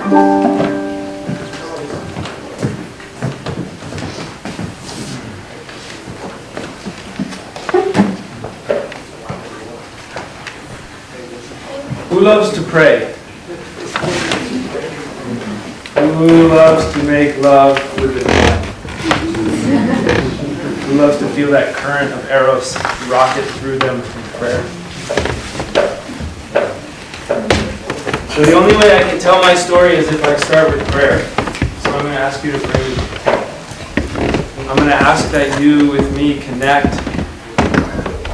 Who loves to pray? Who loves to make love with the divine? Who loves to feel that current of eros rocket through them in prayer? So the only way I can tell my story is if I start with prayer. So I'm going to ask you to pray with me. I'm going to ask that you, with me, connect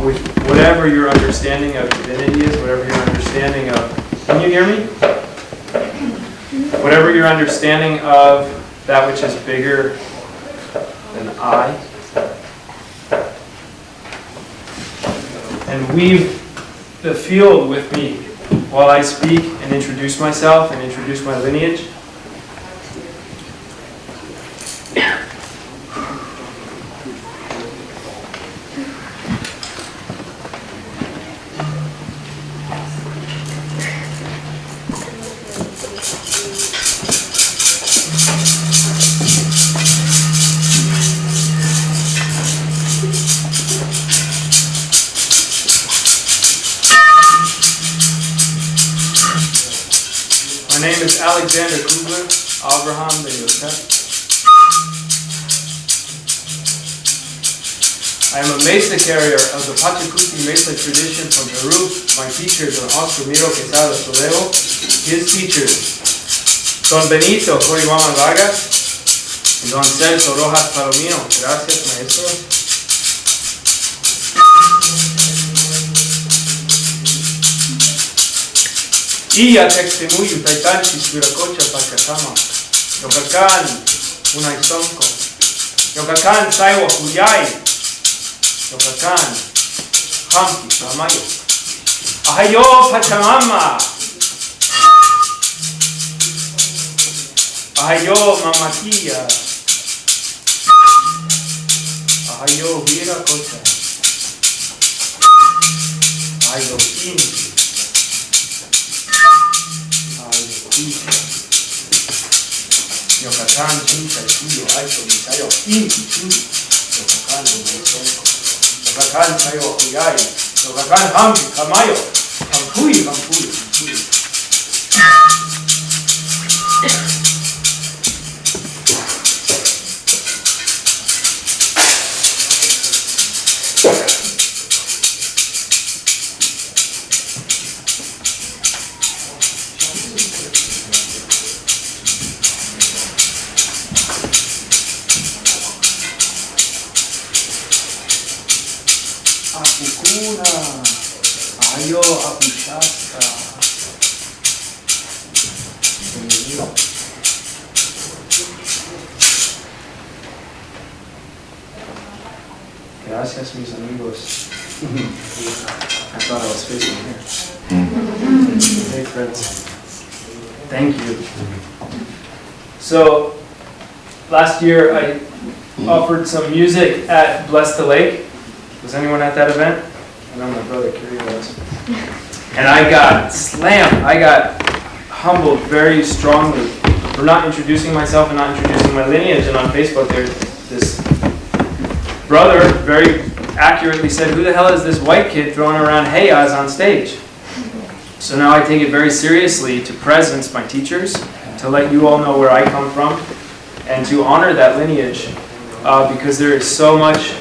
with whatever your understanding of divinity is, whatever your understanding of... Can you hear me? Whatever your understanding of that which is bigger than I. And weave the field with me while I speak and introduce myself and introduce my lineage. My name is Alexander Goodman, Abraham Ben Yosef. I am a mesa carrier of the Pachacuti Mesa tradition from Peru. My teachers are Oscar Miro Quesada Toledo. His teachers, Don Benito Corihuaman Vargas and Don Celso Rojas Palomino. Gracias, maestro. Iya textemuyu taitanchi suracocha pachacama. Yokakan unaisonko. Yokakan saiwa huyai. Yokakan hampi mamayo. Ahayo pachamama. Ahayo mamatia. Ahayo vira cocha. Ahayo inti. Yokakan chincha chuyo aito misayo inti chuyo. Yokakan unaisonko. Yokakan sayo huyai. Yokakan hampi kamayo. Hampuyi. Apukuna, ayo apushasta. Gracias, mis amigos. I thought I was facing here. Hey, friends. Thank you. So, last year I offered some music at Bless the Lake. Was anyone at that event? I know my brother Kerry was. And I got slammed. I got humbled very strongly for not introducing myself and not introducing my lineage. And on Facebook, there's this brother very accurately said, "Who the hell is this white kid throwing around heyas on stage?" So now I take it very seriously to presence my teachers, to let you all know where I come from, and to honor that lineage, because there is so much.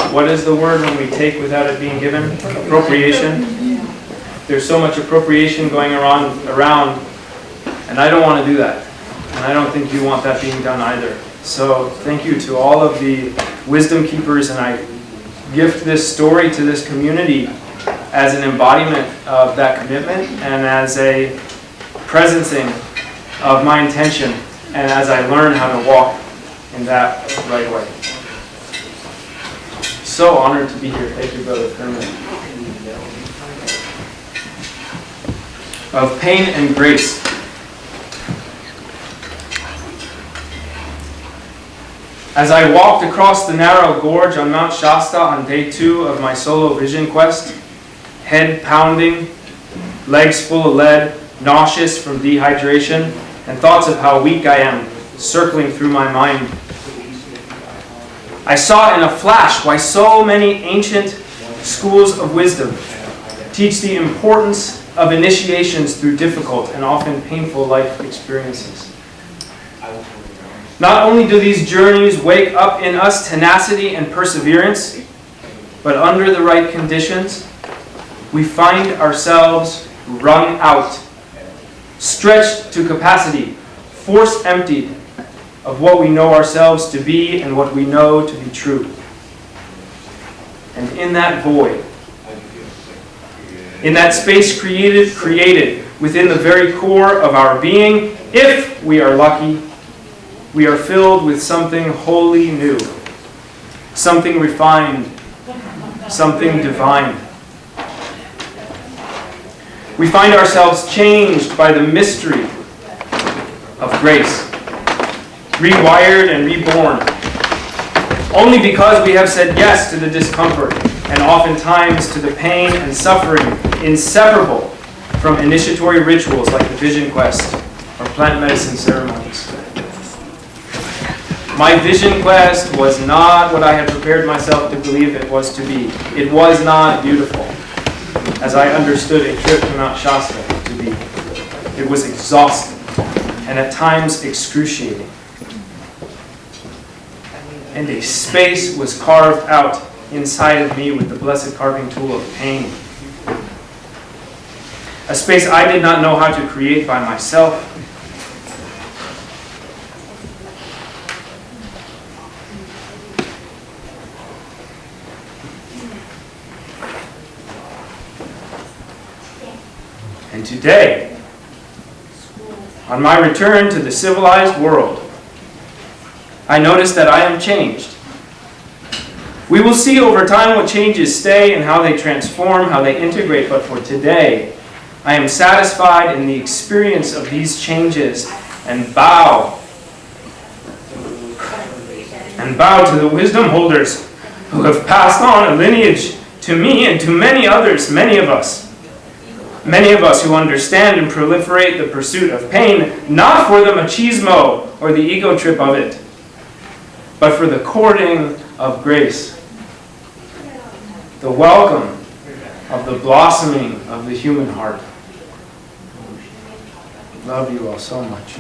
What is the word when we take without it being given? Appropriation. There's so much appropriation going around, and I don't want to do that. And I don't think you want that being done either. So thank you to all of the wisdom keepers, and I gift this story to this community as an embodiment of that commitment and as a presencing of my intention, and as I learn how to walk in that right way. So honored to be here. Thank you, Brother Kermit. Of pain and grace. As I walked across the narrow gorge on Mount Shasta on day 2 of my solo vision quest, head pounding, legs full of lead, nauseous from dehydration, and thoughts of how weak I am circling through my mind. I saw in a flash why so many ancient schools of wisdom teach the importance of initiations through difficult and often painful life experiences. Not only do these journeys wake up in us tenacity and perseverance, but under the right conditions, we find ourselves wrung out, stretched to capacity, force emptied of what we know ourselves to be and what we know to be true. And in that void, in that space created within the very core of our being, if we are lucky, we are filled with something wholly new, something refined, something divine. We find ourselves changed by the mystery of grace, rewired and reborn, only because we have said yes to the discomfort and oftentimes to the pain and suffering inseparable from initiatory rituals like the vision quest or plant medicine ceremonies. My vision quest was not what I had prepared myself to believe it was to be. It was not beautiful, as I understood a trip to Mount Shasta to be. It was exhausting and at times excruciating. And a space was carved out inside of me with the blessed carving tool of pain. A space I did not know how to create by myself. And today, on my return to the civilized world, I notice that I am changed. We will see over time what changes stay and how they transform, how they integrate, but for today, I am satisfied in the experience of these changes and bow to the wisdom holders who have passed on a lineage to me and to many others, many of us who understand and proliferate the pursuit of pain, not for the machismo or the ego trip of it, but for the courting of grace, the welcome of the blossoming of the human heart. Love you all so much.